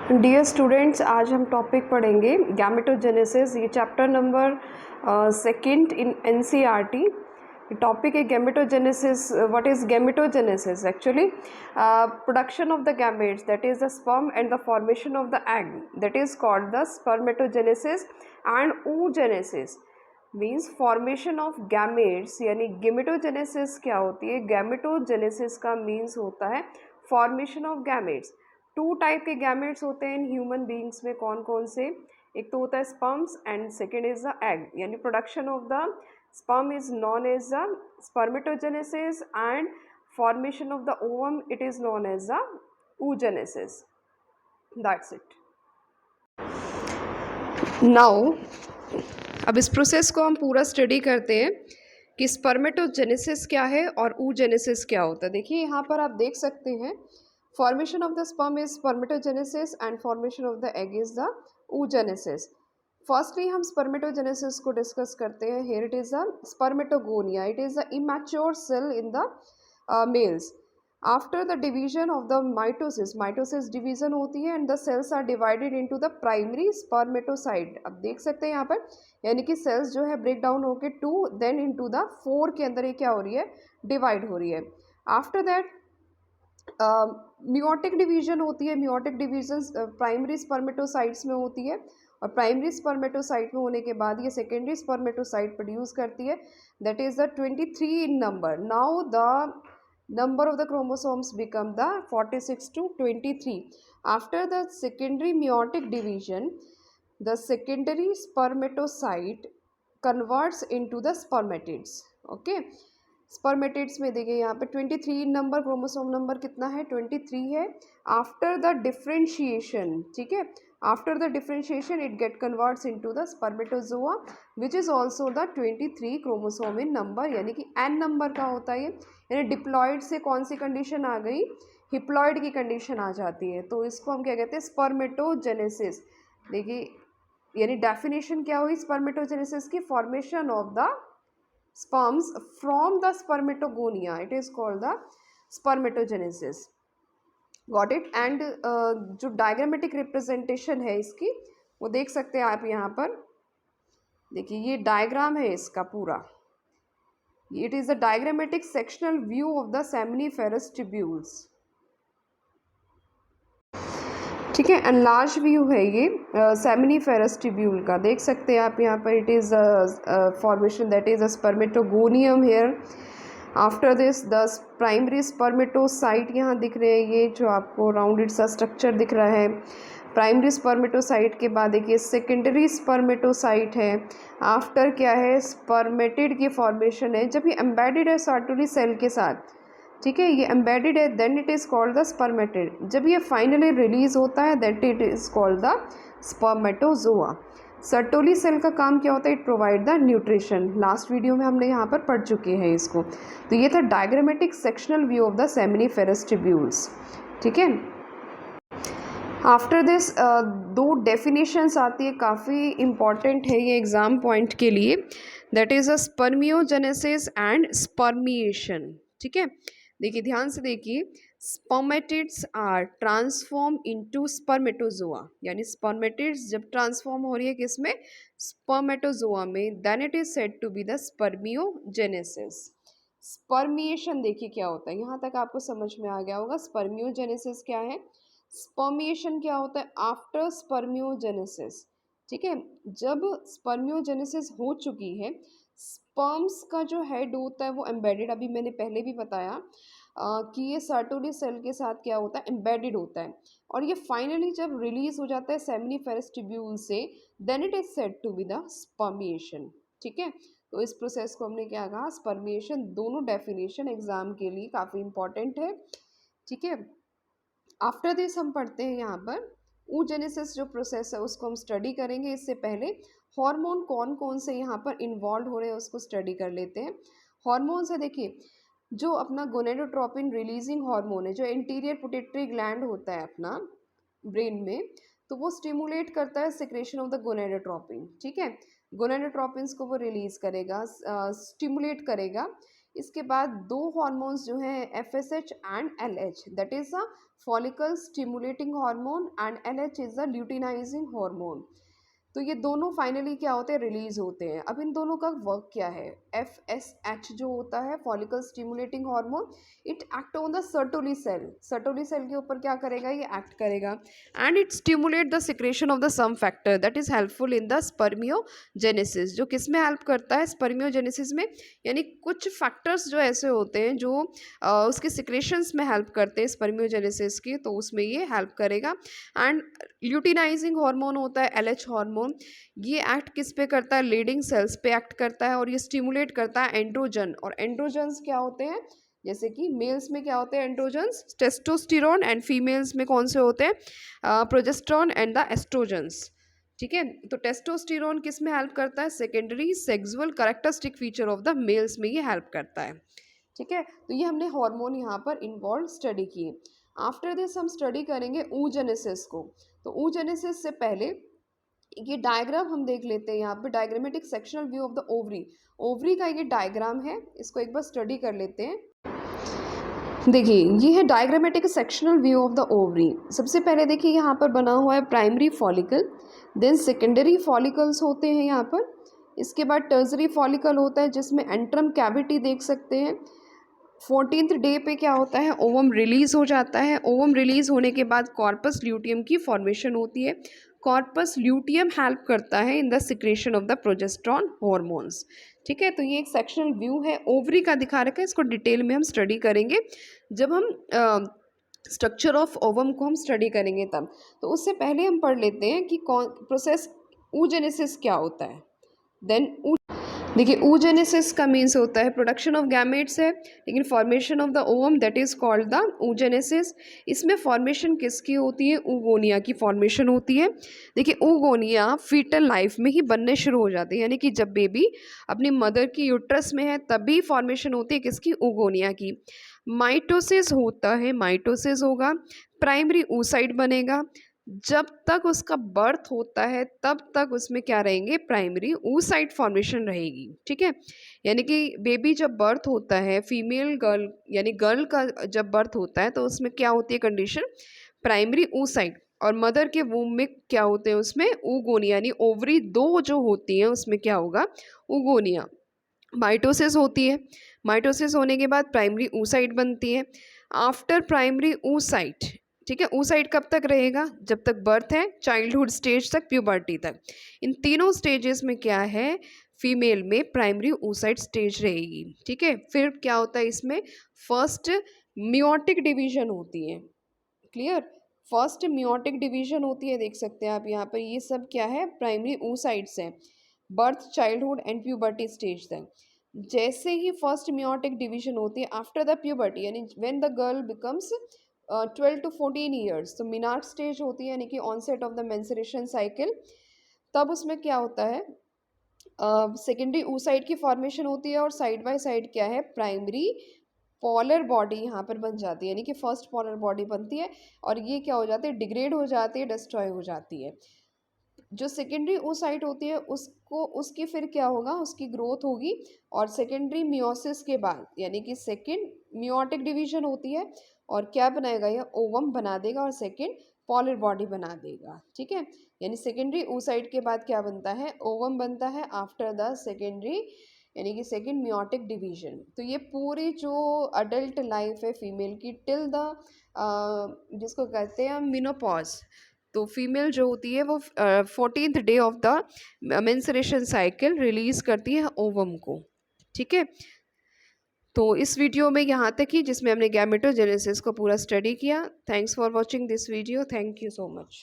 Dear students, आज हम topic पढ़ेंगे गैमेटोजेनेसिस। ये chapter number second in NCERT. Topic है gametogenesis. What is gametogenesis? Actually production of the gametes, that is the sperm and the formation of the egg, that is called the spermatogenesis. And oogenesis means formation of gametes, यानी gametogenesis क्या होती है? Gametogenesis का means होता है formation of gametes. Two type के gametes होते हैं इन ह्यूमन बींग्स में। कौन कौन से? एक तो होता है sperms and second is the egg, यानी production of the sperm is known as the spermatogenesis and formation of the ovum it is known as the oogenesis. That's it. Now अब इस प्रोसेस को हम पूरा स्टडी करते हैं कि spermatogenesis क्या है और oogenesis क्या होता है। देखिए यहाँ पर आप देख सकते हैं, formation of the sperm is spermatogenesis and formation of the egg is the oogenesis. Firstly हम स्पर्मेटोजेनेसिस को डिस्कस करते हैं। Here it is a spermatogonia, it is the immature cell in the males. After the division of the mitosis division होती है and the cells are divided into the primary spermatocyte. अब देख सकते हैं यहाँ पर, यानी कि सेल्स जो है ब्रेक डाउन होकर 2 देन इनटू द 4 के अंदर ये क्या हो रही है? डिवाइड हो रही है। आफ्टर दैट मियोटिक डिवीजन होती है। मियोटिक डिवीजन प्राइमरी स्पर्मेटोसाइट्स में होती है और प्राइमरी स्पर्मेटोसाइट में होने के बाद ये सेकेंडरी स्पर्मेटोसाइट प्रोड्यूस करती है, that is the 23 in number. Now the number of the chromosomes become the 46 to 23. After the secondary meiotic division, the secondary spermatocyte converts into the spermatids. Okay, spermatids में देखिए यहाँ पे 23 number, chromosome number कितना है? 23 है। After the differentiation, ठीक है, after the differentiation it get converts into the spermatozoa which is also the 23 chromosome in number, यानी कि एन नंबर का होता है। यानी डिप्लॉयड से कौन सी कंडीशन आ गई? हिप्लॉयड की कंडीशन आ जाती है, तो इसको हम क्या कहते हैं? स्पर्मेटोजेनेसिस। देखिए यानी डेफिनेशन क्या हुई स्पर्मेटोजेनेसिस की? Formation of the sperms from the spermatogonia, it is called the spermatogenesis. Got it? And जो डायग्रामेटिक रिप्रेजेंटेशन है इसकी वो देख सकते हैं आप यहाँ पर। देखिए ये डायग्राम है इसका पूरा। It is the diagrammatic sectional view of the seminiferous tubules, ठीक है। एनलार्ज व्यू है ये सेमिनिफेरस ट्यूब्यूल का, देख सकते हैं आप यहाँ पर। It is formation that is a spermatogonium here. After this the primary spermatocyte यहाँ दिख रहे हैं, ये जो आपको राउंडेड सा स्ट्रक्चर दिख रहा है। प्राइमरी स्पर्मेटोसाइट के बाद देखिए सेकेंडरी स्पर्मेटोसाइट है। आफ्टर क्या है? स्पर्मेटिड की फॉर्मेशन है, जब ये एम्बेडेड है सर्टुली सेल के साथ, ठीक है, ये एम्बेडेड है, then it is called the spermatid. जब ये फाइनली रिलीज होता है that it is called the spermatozoa. Sertoli cell का काम क्या होता है? It provide the nutrition. Last video में हमने यहाँ पर पढ़ चुके हैं इसको। तो ये था diagrammatic sectional view of the seminiferous tubules, ठीक है। आफ्टर दिस दो डेफिनेशंस आती है, काफ़ी इम्पॉर्टेंट है ये एग्ज़ाम पॉइंट के लिए, that is a spermiogenesis and spermiation, ठीक है। देखिए ध्यान से देखिए, spermatids are transform into spermatozoa, यानी स्पर्मेटिड्स जब ट्रांसफॉर्म हो रही है किसमें? स्पर्मेटोजोआ में, then it is said to be the spermiogenesis. Spermiation देखिए क्या होता है, यहाँ तक आपको समझ में आ गया होगा। स्पर्मियोजेनेसिस क्या है, स्पर्मिएशन क्या होता है? आफ्टर स्पर्मियोजेनेसिस, ठीक है। जब स्पर्मियोजेनेसिस हो चुकी है, स्पर्म्स का जो हेड होता है वो एम्बेडेड, अभी मैंने पहले भी बताया कि ये सर्टोली सेल के साथ क्या होता है? एम्बेडेड होता है। और ये फाइनली जब रिलीज हो जाता है सेमिनिफेरस ट्यूब्यूल से, then it is said to be the spermiation, ठीक है। तो इस प्रोसेस को हमने क्या कहा? स्पर्मिएशन। दोनों डेफिनेशन एग्जाम के लिए काफ़ी इंपॉर्टेंट है, ठीक है। आफ्टर दिस हम पढ़ते हैं यहाँ पर oogenesis जो प्रोसेस है उसको हम स्टडी करेंगे। इससे पहले हार्मोन कौन कौन से यहाँ पर इन्वॉल्व हो रहे हैं उसको स्टडी कर लेते हैं। हार्मोन्स है, देखिए जो अपना गोनेडोट्रोपिन रिलीजिंग हार्मोन है, जो इंटीरियर पिट्यूटरी ग्लैंड होता है अपना ब्रेन में, तो वो स्टिमुलेट करता है सिक्रेशन ऑफ द गोनेडोट्रोपिन, ठीक है। गोनेडोट्रोपिन्स को वो रिलीज करेगा, स्टिमुलेट करेगा। इसके बाद दो हार्मोन्स जो हैं FSH and LH, that is a follicle stimulating hormone and LH is the luteinizing hormone. तो ये दोनों फाइनली क्या होते हैं, रिलीज होते हैं. अब इन दोनों का वर्क क्या है. FSH जो होता है follicle stimulating hormone, it act on the Sertoli cell. Sertoli cell के ऊपर क्या करेगा, ये एक्ट करेगा and it stimulate the secretion of the some factor that is helpful in the spermiogenesis. जो किस में हेल्प करता है, स्पर्मियोजेनेसिस में. यानी कुछ फैक्टर्स जो ऐसे होते हैं जो उसके सिक्रेशंस में हेल्प करते हैं स्पर्मियोजेनेसिस की, तो उसमें ये हेल्प करेगा. एंड ल्यूटिनाइजिंग हार्मोन होता है LH हार्मोन. ये एक्ट किस पे करता है, लीडिंग सेल्स पे एक्ट करता है और ये स्टिमुलेट करता है एंड्रोजन. और एंड्रोजन्स क्या होते हैं, जैसे कि मेल्स में क्या होते हैं एंड्रोजन्स, टेस्टोस्टेरोन, एंड फीमेल्स में कौन से होते हैं, प्रोजेस्टेरोन एंड द एस्ट्रोजन्स. ठीक है, तो टेस्टोस्टेरोन किस में हेल्प करता है, secondary sexual characteristic feature of the mails में ये हेल्प करता है. ठीक है, तो ये हमने हार्मोन यहाँ पर इन्वॉल्व स्टडी किए. आफ्टर दिस हम स्टडी करेंगे oogenesis को. तो oogenesis से पहले ये डायग्राम हम देख लेते हैं. यहाँ पे diagrammatic sectional view of the ovary. Ovary का ये डायग्राम है, इसको एक बार स्टडी कर लेते हैं. देखिए ये है diagrammatic sectional view of the ovary. सबसे पहले देखिए यहाँ पर बना हुआ है primary follicle, then secondary follicles होते हैं यहाँ पर. इसके बाद टर्सरी फॉलिकल होता है जिसमें एंट्रम कैविटी देख सकते हैं. 14th डे पे क्या होता है, ओवम रिलीज हो जाता है. ओवम रिलीज होने के बाद कॉर्पस ल्यूटियम की फॉर्मेशन होती है. कॉर्पस ल्यूटियम हेल्प करता है in the secretion of the progesterone hormones. ठीक है, तो ये एक सेक्शनल व्यू है ओवरी का दिखा रखा है. इसको डिटेल में हम स्टडी करेंगे जब हम स्ट्रक्चर ऑफ ओवम को हम स्टडी करेंगे तब. तो उससे पहले हम पढ़ लेते हैं कि कौन प्रोसेस oogenesis क्या होता है. देन देखिए oogenesis का मीन्स होता है प्रोडक्शन ऑफ गैमेट्स है, लेकिन formation of the ovum that is called the oogenesis. इसमें फॉर्मेशन किसकी होती है, oogonia की फॉर्मेशन होती है. देखिए oogonia फीटल लाइफ में ही बनने शुरू हो जाती है, यानी कि जब बेबी अपनी मदर की यूट्रस में है तभी फॉर्मेशन होती है किसकी, oogonia की. माइटोसिस होता है, माइटोसिस होगा, प्राइमरी oocyte बनेगा. जब तक उसका बर्थ होता है तब तक उसमें क्या रहेंगे, प्राइमरी oocyte फॉर्मेशन रहेगी. ठीक है, यानी कि बेबी जब बर्थ होता है, फीमेल गर्ल यानी गर्ल का जब बर्थ होता है तो उसमें क्या होती है कंडीशन, प्राइमरी oocyte. और मदर के वूम में क्या होते हैं, उसमें oogonia यानी ओवरी दो जो होती हैं उसमें क्या होगा, oogonia. माइटोसिस होती है, माइटोसिस होने के बाद प्राइमरी oocyte बनती है. आफ्टर प्राइमरी oocyte, ठीक है, oocyte कब तक रहेगा, जब तक बर्थ है, चाइल्डहुड स्टेज तक, प्यूबर्टी तक. इन तीनों स्टेजेस में क्या है, फीमेल में प्राइमरी oocyte स्टेज रहेगी. ठीक है, फिर क्या होता है इसमें, फर्स्ट मियोटिक डिवीजन होती है. क्लियर, फर्स्ट मियोटिक डिवीजन होती है, देख सकते हैं आप यहाँ पर. ये सब क्या है, प्राइमरी oocytes हैं, birth, childhood and puberty stage तक. जैसे ही फर्स्ट मियोटिक डिवीजन होती है आफ्टर द प्यूबर्टी, यानी when the girl becomes 12 to 14 years, तो मिनार्क स्टेज होती है, यानी कि onset of the menstruation cycle. तब उसमें क्या होता है, सेकेंडरी oocyte की फॉर्मेशन होती है और साइड बाय साइड क्या है, प्राइमरी पॉलर बॉडी यहाँ पर बन जाती है, यानी कि फर्स्ट पॉलर बॉडी बनती है और ये क्या हो जाती है, डिग्रेड हो जाती है, डिस्ट्रॉय हो जाती है. जो सेकेंडरी oocyte होती है उसको, उसकी फिर क्या होगा, उसकी ग्रोथ होगी. और सेकेंडरी मियोसिस के बाद, यानी कि सेकेंड मियोटिक डिवीजन होती है और क्या बनाएगा, यह ओवम बना देगा और सेकेंड पॉलर बॉडी बना देगा. ठीक है, यानी सेकेंडरी oocyte के बाद क्या बनता है, ओवम बनता है आफ्टर द सेकेंडरी यानी कि सेकेंड मियोटिक डिवीजन. तो ये पूरी जो अडल्ट लाइफ है फीमेल की टिल द जिसको कहते हैं मिनोपॉज. तो फीमेल जो होती है वो 14th day of the menstruation cycle release करती है ओवम को. ठीक है, तो इस वीडियो में यहाँ तक ही जिसमें हमने गैमेटोजेनेसिस को पूरा स्टडी किया. Thanks for watching this video. Thank you so much.